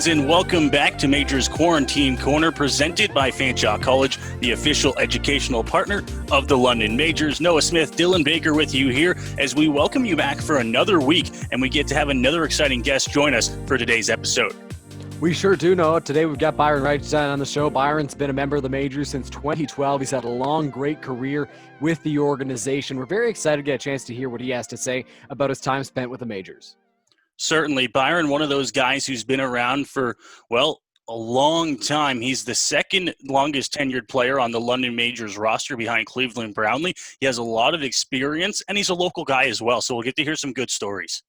and welcome back to Majors Quarantine Corner, presented by Fanshawe College, the official educational partner of the London Majors. Noah Smith, Dylan Baker with you here as we welcome you back for another week, and we get to have another exciting guest join us for today's episode. We sure do, Noah. Today we've got Byron Reichstein on the show. Byron's been a member of the Majors since 2012. He's had a long, great career with the organization. We're very excited to get a chance to hear what he has to say about his time spent with the Majors. Certainly. Byron, one of those guys who's been around for, well, a long time. He's the second longest tenured player on the London Majors roster behind Cleveland Brownlee. He has a lot of experience, and he's a local guy as well, so we'll get to hear some good stories.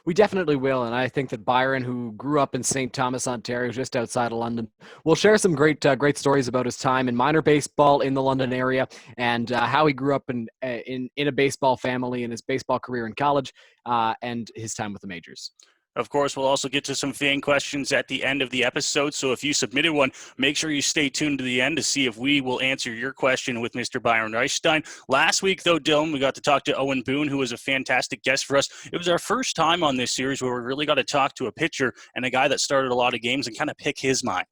We definitely will, and I think that Byron, who grew up in St. Thomas, Ontario, just outside of London, will share some great stories about his time in minor baseball in the London area and how he grew up in a baseball family and his baseball career in college and his time with the Majors. Of course, we'll also get to some fan questions at the end of the episode, so if you submitted one, make sure you stay tuned to the end to see if we will answer your question with Mr. Byron Reichstein. Last week, though, Dylan, we got to talk to Owen Boone, who was a fantastic guest for us. It was our first time on this series where we really got to talk to a pitcher and a guy that started a lot of games and kind of pick his mind.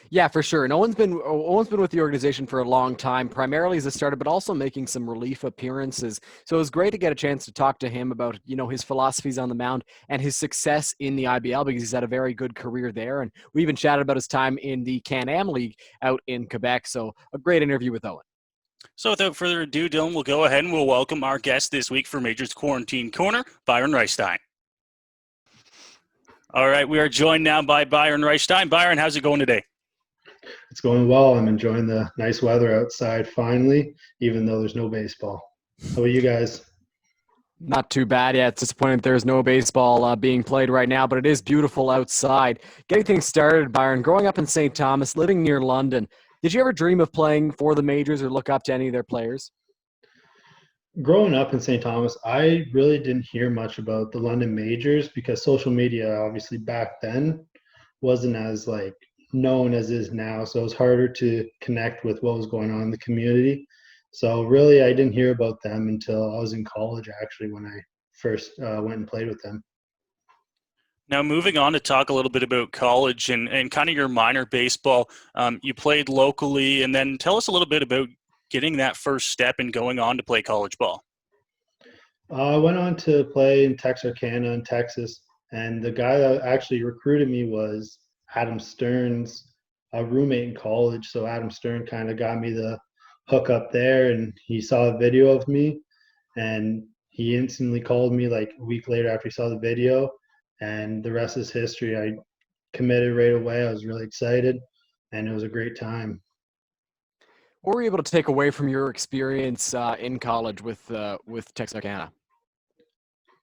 Yeah, for sure. And Owen's been with the organization for a long time, primarily as a starter, but also making some relief appearances. So it was great to get a chance to talk to him about, his philosophies on the mound and his success in the IBL, because he's had a very good career there. And we even chatted about his time in the Can-Am League out in Quebec. So a great interview with Owen. So without further ado, Dylan, we'll go ahead and we'll welcome our guest this week for Majors Quarantine Corner, Byron Reichstein. All right, we are joined now by Byron Reichstein. Byron, how's it going today? It's going well. I'm enjoying the nice weather outside finally, even though there's no baseball. How about you guys? Not too bad. Yeah, it's disappointing there's no baseball being played right now, but it is beautiful outside. Getting things started, Byron, growing up in St. Thomas, living near London, did you ever dream of playing for the Majors or look up to any of their players? Growing up in St. Thomas, I really didn't hear much about the London Majors because social media, obviously back then, wasn't as known as is now. So it was harder to connect with what was going on in the community. So really, I didn't hear about them until I was in college, actually, when I first went and played with them. Now, moving on to talk a little bit about college and kind of your minor baseball. You played locally, and then tell us a little bit about getting that first step and going on to play college ball. I went on to play in Texarkana in Texas, and the guy that actually recruited me was Adam Stern's roommate in college. So Adam Stern kind of got me the hook up there, and he saw a video of me, and he instantly called me a week later after he saw the video, and the rest is history. I committed right away. I was really excited, and it was a great time. What were you able to take away from your experience in college with Texarkana?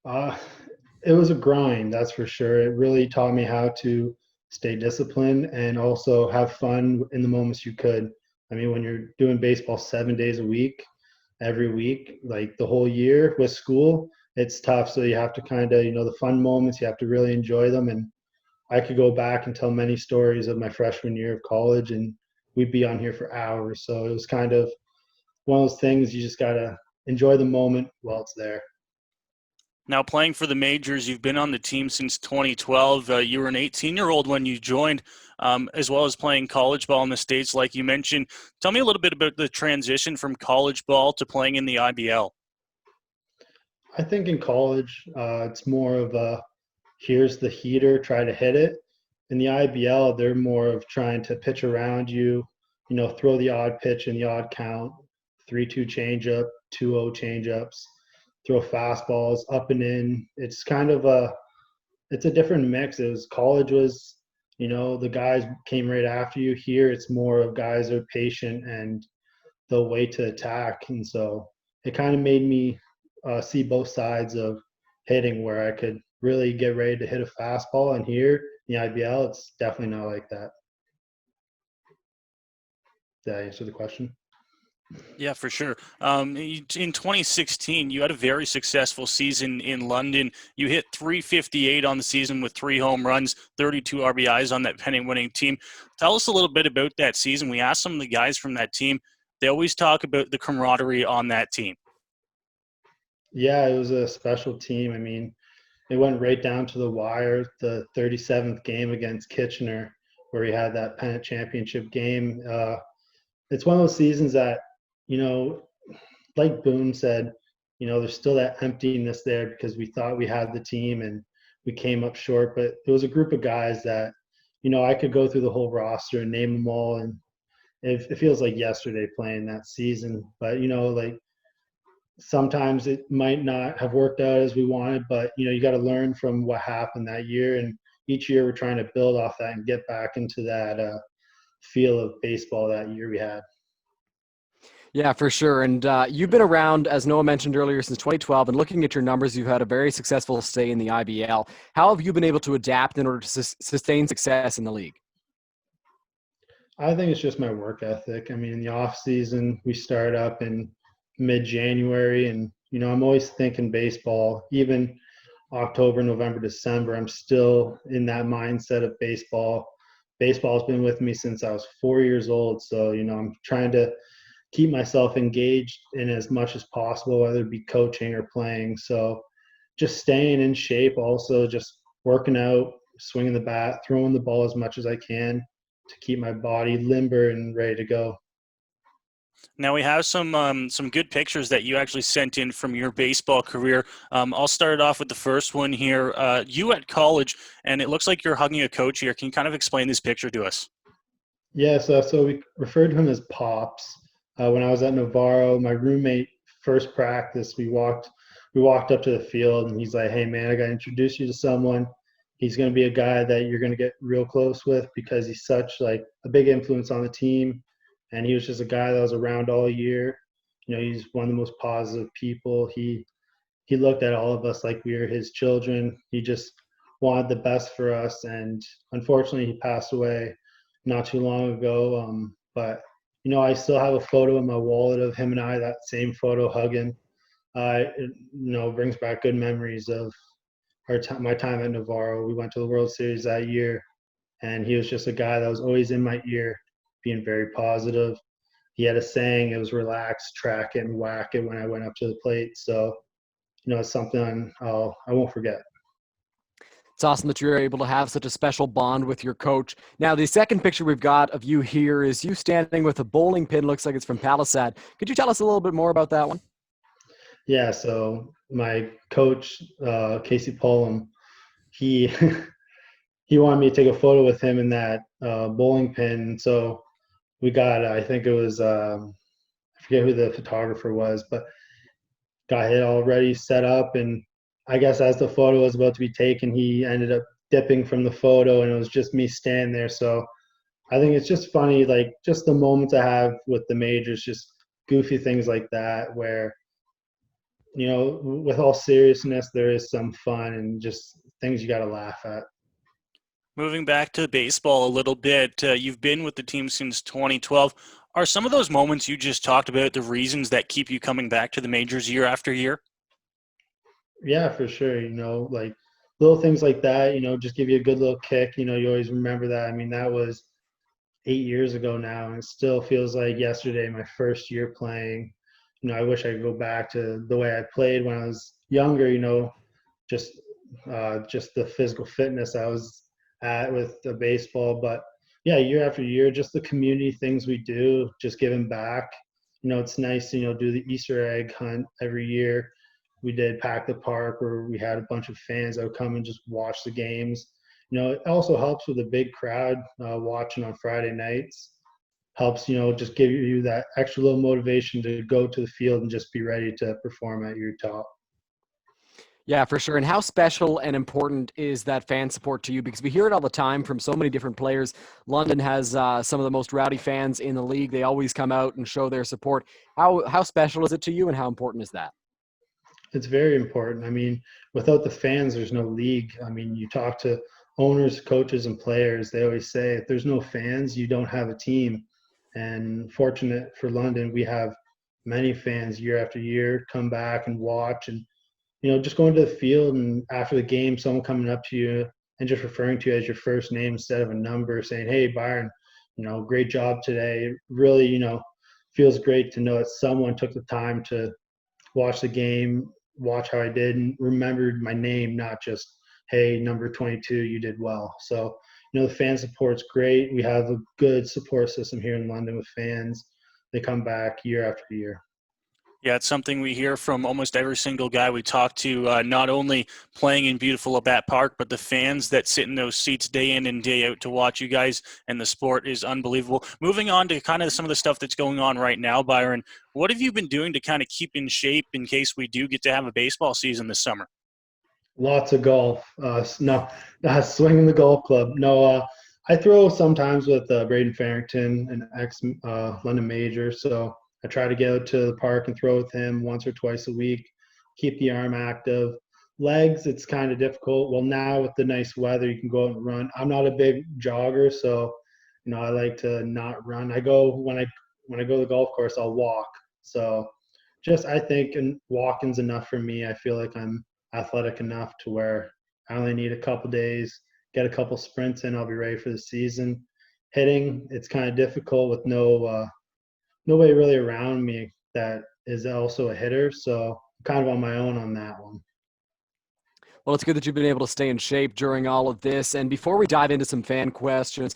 It was a grind, that's for sure. It really taught me how to stay disciplined and also have fun in the moments you could. I mean, when you're doing baseball 7 days a week, every week, the whole year with school, it's tough. So you have to kind of, the fun moments, you have to really enjoy them. And I could go back and tell many stories of my freshman year of college, and we'd be on here for hours. So it was kind of one of those things you just got to enjoy the moment while it's there. Now, playing for the Majors, you've been on the team since 2012. You were an 18-year-old when you joined, as well as playing college ball in the States, like you mentioned. Tell me a little bit about the transition from college ball to playing in the IBL. I think in college, it's more of here's the heater, try to hit it. In the IBL, they're more of trying to pitch around you, throw the odd pitch in the odd count, 3-2 changeup, 2-0 changeups, throw fastballs up and in. It's kind of it's a different mix. College was, the guys came right after you. Here, it's more of guys are patient and they'll wait to attack. And so it kind of made me see both sides of hitting, where I could really get ready to hit a fastball. And here in the IBL, it's definitely not like that. Did I answer the question? Yeah, for sure. In 2016, you had a very successful season in London. You hit .358 on the season with 3 home runs, 32 RBIs on that pennant-winning team. Tell us a little bit about that season. We asked some of the guys from that team. They always talk about the camaraderie on that team. Yeah, it was a special team. I mean, it went right down to the wire, the 37th game against Kitchener, where he had that pennant championship game. It's one of those seasons that, you know, like Boone said, you know, there's still that emptiness there because we thought we had the team and we came up short. But there was a group of guys that, you know, I could go through the whole roster and name them all, and it feels like yesterday playing that season. But, you know, like sometimes it might not have worked out as we wanted, but, you know, you got to learn from what happened that year. And each year we're trying to build off that and get back into that feel of baseball that year we had. Yeah, for sure. And you've been around, as Noah mentioned earlier, since 2012. And looking at your numbers, you've had a very successful stay in the IBL. How have you been able to adapt in order to sustain success in the league? I think it's just my work ethic. I mean, in the off season, we start up in mid-January, and you know, I'm always thinking baseball. Even October, November, December, I'm still in that mindset of baseball. Baseball's been with me since I was 4 years old, so you know, I'm trying to keep myself engaged in as much as possible, whether it be coaching or playing. So, just staying in shape, also just working out, swinging the bat, throwing the ball as much as I can to keep my body limber and ready to go. Now we have some good pictures that you actually sent in from your baseball career. I'll start off with the first one here. You at college, and it looks like you're hugging a coach here. Can you kind of explain this picture to us? Yes, so we referred to him as Pops. When I was at Navarro, my roommate first practice, we walked up to the field, and he's like, "Hey man, I got to introduce you to someone. He's going to be a guy that you're going to get real close with because he's such like a big influence on the team." And he was just a guy that was around all year. You know, he's one of the most positive people. He looked at all of us like we were his children. He just wanted the best for us. And unfortunately, he passed away not too long ago. But you know, I still have a photo in my wallet of him and I, that same photo hugging. It, you know, brings back good memories of my time at Navarro. We went to the World Series that year, and he was just a guy that was always in my ear, being very positive. He had a saying, it was relax, track it, and whack it when I went up to the plate. So, you know, it's something I won't forget. It's awesome that you're able to have such a special bond with your coach. Now, the second picture we've got of you here is you standing with a bowling pin. Looks like it's from Palisade. Could you tell us a little bit more about that one? Yeah, so my coach, Casey Pullum, he he wanted me to take a photo with him in that bowling pin. So we got, I think it was, I forget who the photographer was, but got it already set up. And I guess as the photo was about to be taken, he ended up dipping from the photo, and it was just me standing there. So I think it's just funny, like just the moments I have with the majors, just goofy things like that, where, you know, with all seriousness, there is some fun and just things you got to laugh at. Moving back to baseball a little bit, you've been with the team since 2012. Are some of those moments you just talked about the reasons that keep you coming back to the majors year after year? Yeah, for sure. You know, like little things like that, you know, just give you a good little kick. You know, you always remember that. I mean, that was 8 years ago now, and it still feels like yesterday, my first year playing. You know, I wish I could go back to the way I played when I was younger, you know, just just the physical fitness I was at with the baseball. But yeah, year after year, just the community things we do, just giving back. You know, it's nice to, you know, do the Easter egg hunt every year. We did Pack the Park where we had a bunch of fans that would come and just watch the games. You know, it also helps with a big crowd watching on Friday nights. Helps, you know, just give you that extra little motivation to go to the field and just be ready to perform at your top. Yeah, for sure. And how special and important is that fan support to you? Because we hear it all the time from so many different players. London has some of the most rowdy fans in the league. They always come out and show their support. How special is it to you, and how important is that? It's very important. I mean, without the fans, there's no league. I mean, you talk to owners, coaches, and players, they always say if there's no fans, you don't have a team. And fortunate for London, we have many fans year after year come back and watch. And, you know, just going to the field and after the game, someone coming up to you and just referring to you as your first name instead of a number, saying, "Hey, Byron, you know, great job today." It really, you know, feels great to know that someone took the time to watch the game, watch how I did and remembered my name, not just, hey, number 22, you did well. So, the fan support's great. We have a good support system here in London with fans. They come back year after year. Yeah, it's something we hear from almost every single guy we talk to, not only playing in beautiful Labatt Park, but the fans that sit in those seats day in and day out to watch you guys, and the sport is unbelievable. Moving on to kind of some of the stuff that's going on right now, Byron, what have you been doing to kind of keep in shape in case we do get to have a baseball season this summer? Lots of golf. Swinging the golf club. No, I throw sometimes with Braden Farrington, an ex-London major, so I try to get out to the park and throw with him once or twice a week, keep the arm active. Legs, it's kind of difficult. Well, now with the nice weather, you can go out and run. I'm not a big jogger, so I like to not run. I go when I go to the golf course, I'll walk. So just I think and walking's enough for me. I feel like I'm athletic enough to where I only need a couple days, get a couple sprints in, I'll be ready for the season. Hitting, it's kind of difficult with nobody really around me that is also a hitter, so I'm kind of on my own on that one. Well, it's good that you've been able to stay in shape during all of this. And before we dive into some fan questions,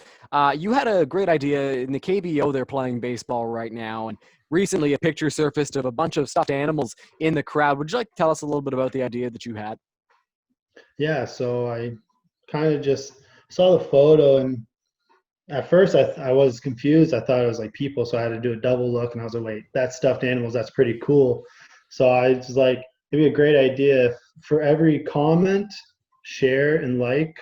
you had a great idea in the KBO. They're playing baseball right now, and recently a picture surfaced of a bunch of stuffed animals in the crowd. Would you like to tell us a little bit about the idea that you had? Yeah, so I kind of just saw the photo, and at first I was confused. I thought it was like people, so I had to do a double look, and I was like, wait, that's stuffed animals. That's pretty cool. So I was like, it'd be a great idea if for every comment, share, and like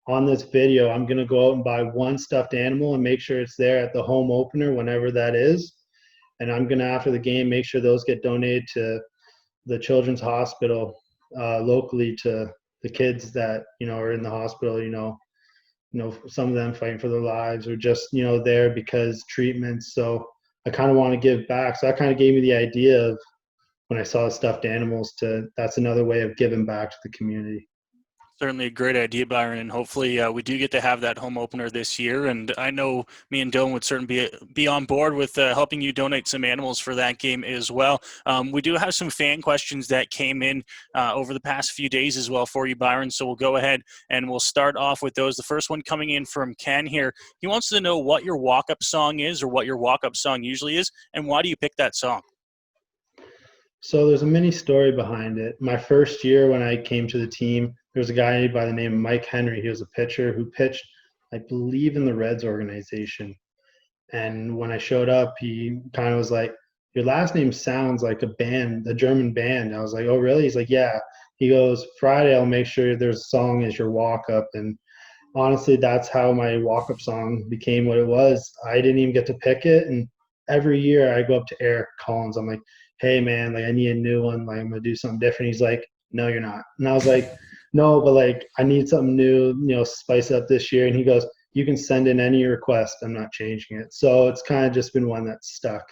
on this video, I'm going to go out and buy one stuffed animal and make sure it's there at the home opener whenever that is. And I'm going to, after the game, make sure those get donated to the children's hospital locally to the kids that, are in the hospital, some of them fighting for their lives or just, there because treatments. So I kind of want to give back. So that kind of gave me the idea of when I saw the stuffed animals that's another way of giving back to the community. Certainly a great idea, Byron, and hopefully we do get to have that home opener this year. And I know me and Dylan would certainly be on board with helping you donate some animals for that game as well. We do have some fan questions that came in over the past few days as well for you, Byron. So we'll go ahead and we'll start off with those. The first one coming in from Ken here. He wants to know what your walk-up song is or what your walk-up song usually is, and why do you pick that song? So there's a mini story behind it. My first year when I came to the team, there was a guy by the name of Mike Henry. He was a pitcher who pitched, I believe, in the Reds organization. And when I showed up, he kind of was like, your last name sounds like a band, a German band. I was like, oh, really? He's like, yeah. He goes, Friday, I'll make sure there's a song as your walk-up. And honestly, that's how my walk-up song became what it was. I didn't even get to pick it. And every year I go up to Eric Collins. I'm like, hey, man, like I need a new one. Like I'm going to do something different. He's like, no, you're not. And I was like, no, but like I need something new, spice up this year. And he goes, you can send in any request. I'm not changing it. So it's kind of just been one that's stuck.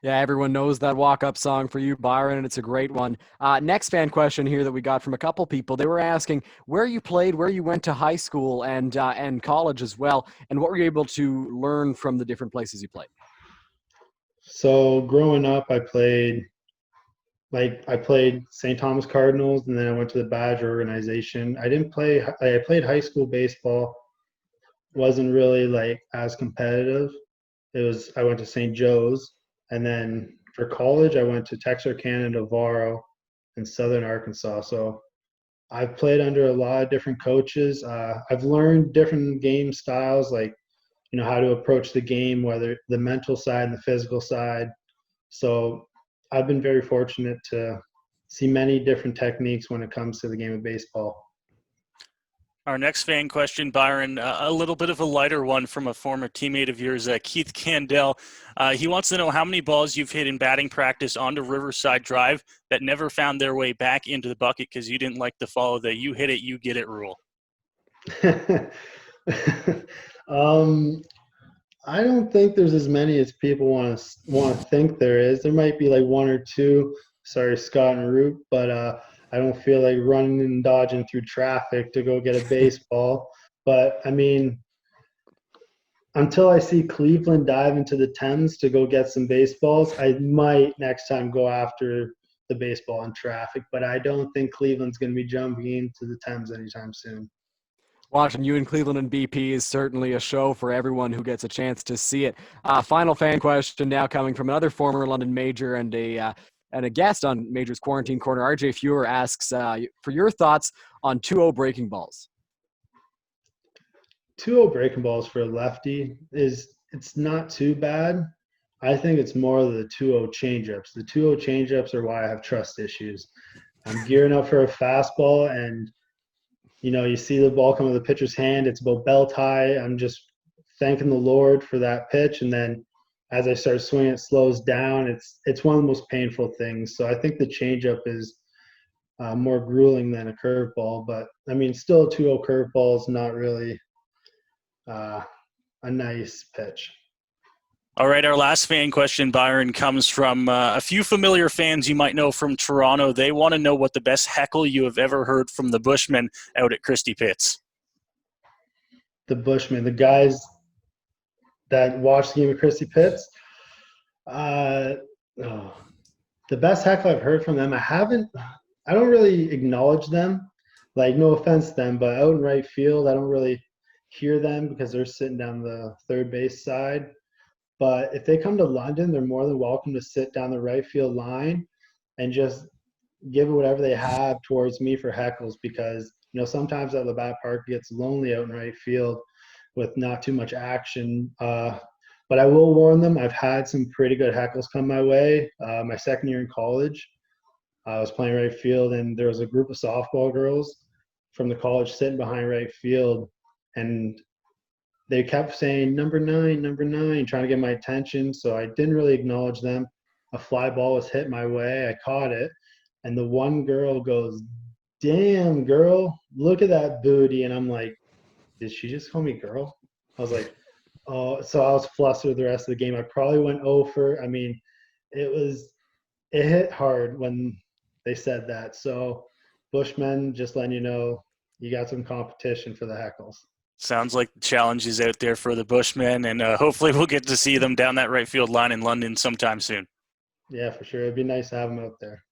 Yeah, everyone knows that walk-up song for you, Byron, and it's a great one. Next fan question here that we got from a couple people. They were asking where you played, where you went to high school and college as well, and what were you able to learn from the different places you played? So growing up, I played St. Thomas Cardinals, and then I went to the Badger organization. I played high school baseball. Wasn't really like as competitive. I went to St. Joe's, and then for college, I went to Texarkana, Navarro, and Southern Arkansas. So I've played under a lot of different coaches. I've learned different game styles, like how to approach the game, whether the mental side and the physical side. So I've been very fortunate to see many different techniques when it comes to the game of baseball. Our next fan question, Byron, a little bit of a lighter one from a former teammate of yours, Keith Candell. He wants to know how many balls you've hit in batting practice onto Riverside Drive that never found their way back into the bucket because you didn't like to follow the you hit it, you get it rule. I don't think there's as many as people want to think there is. There might be like one or two. Sorry, Scott and Root, but I don't feel like running and dodging through traffic to go get a baseball. But I mean, until I see Cleveland dive into the Thames to go get some baseballs, I might next time go after the baseball in traffic, but I don't think Cleveland's going to be jumping into the Thames anytime soon. Watching you in Cleveland and BP is certainly a show for everyone who gets a chance to see it. Final fan question now coming from another former London Major and a guest on Major's Quarantine Corner. RJ Fewer asks for your thoughts on 2-0 breaking balls. 2-0 breaking balls for a lefty it's not too bad. I think it's more the 2-0 changeups. The 2-0 changeups are why I have trust issues. I'm gearing up for a fastball, and you see the ball come to the pitcher's hand. It's about belt high. I'm just thanking the Lord for that pitch, and then as I start swinging, it slows down. It's one of the most painful things. So I think the changeup is more grueling than a curveball. But I mean, still a 2-0 curveball is not really a nice pitch. All right, our last fan question, Byron, comes from a few familiar fans you might know from Toronto. They want to know what the best heckle you have ever heard from the Bushmen out at Christie Pitts. The Bushmen, the guys that watch the game at Christie Pitts. The best heckle I've heard from them, I don't really acknowledge them. Like, no offense to them, but out in right field, I don't really hear them because they're sitting down the third base side. But if they come to London, they're more than welcome to sit down the right field line and just give whatever they have towards me for heckles, because sometimes at the bat park it gets lonely out in right field with not too much action. But I will warn them, I've had some pretty good heckles come my way. My second year in college, I was playing right field, and there was a group of softball girls from the college sitting behind right field, and they kept saying, number 9, trying to get my attention. So I didn't really acknowledge them. A fly ball was hit my way. I caught it. And the one girl goes, "Damn, girl, look at that booty." And I'm like, did she just call me girl? I was like, oh. So I was flustered the rest of the game. I probably went over. I mean, it hit hard when they said that. So Bushmen, just letting you know, you got some competition for the heckles. Sounds like the challenge is out there for the Bushmen, and hopefully we'll get to see them down that right field line in London sometime soon. Yeah, for sure. It'd be nice to have them out there.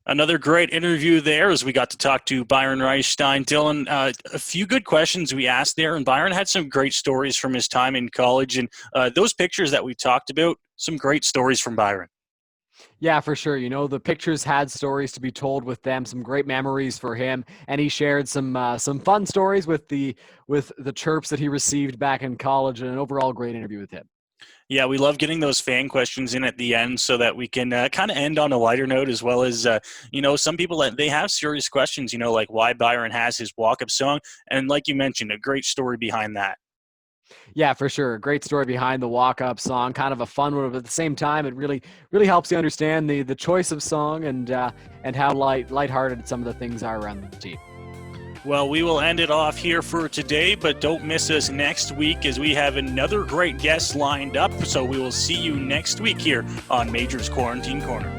Another great interview there as we got to talk to Byron Reichstein. Dylan, a few good questions we asked there, and Byron had some great stories from his time in college. And those pictures that we talked about, some great stories from Byron. Yeah, for sure. The pictures had stories to be told with them, some great memories for him, and he shared some fun stories with the chirps that he received back in college, and an overall great interview with him. Yeah, we love getting those fan questions in at the end so that we can kind of end on a lighter note, as well as, some people, they have serious questions, like why Byron has his walk-up song. And like you mentioned, a great story behind that. Yeah, for sure. Great story behind the walk-up song. Kind of a fun one, but at the same time, it really helps you understand the choice of song and how lighthearted some of the things are around the team. Well, we will end it off here for today, but don't miss us next week as we have another great guest lined up. So we will see you next week here on Major's Quarantine Corner.